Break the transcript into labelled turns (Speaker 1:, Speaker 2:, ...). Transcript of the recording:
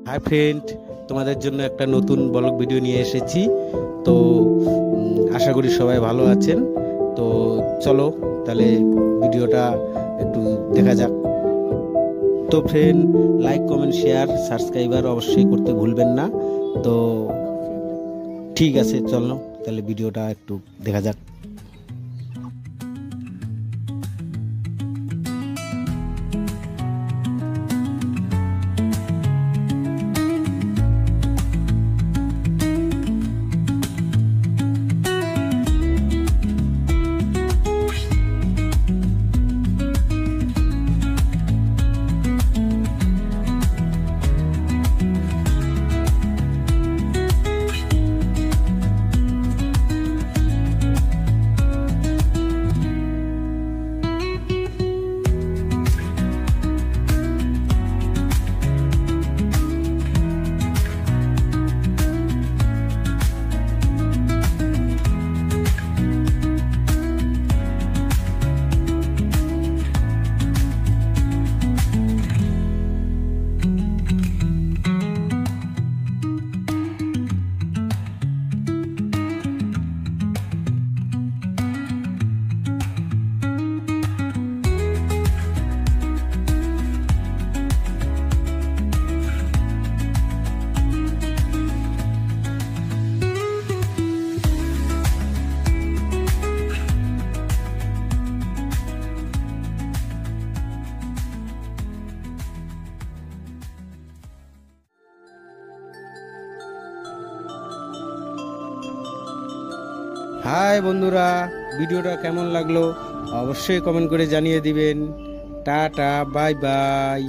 Speaker 1: Hi friend, তোমাদের জন্য একটা নতুন ব্লগ ভিডিও নিয়ে এসেছি। তো আশা করি সবাই ভালো আছেন। তো চলো তাহলে ভিডিওটা একটু দেখা যাক। তো friend, like comment share subscriber অবশ্যই করতে ভুলবেন না। তো ঠিক আছে, চলো তাহলে ভিডিওটা একটু দেখা যাক। হাই বন্ধুরা, ভিডিওটা কেমন লাগলো অবশ্যই কমেন্ট করে জানিয়ে দিবেন। Tata, bye bye.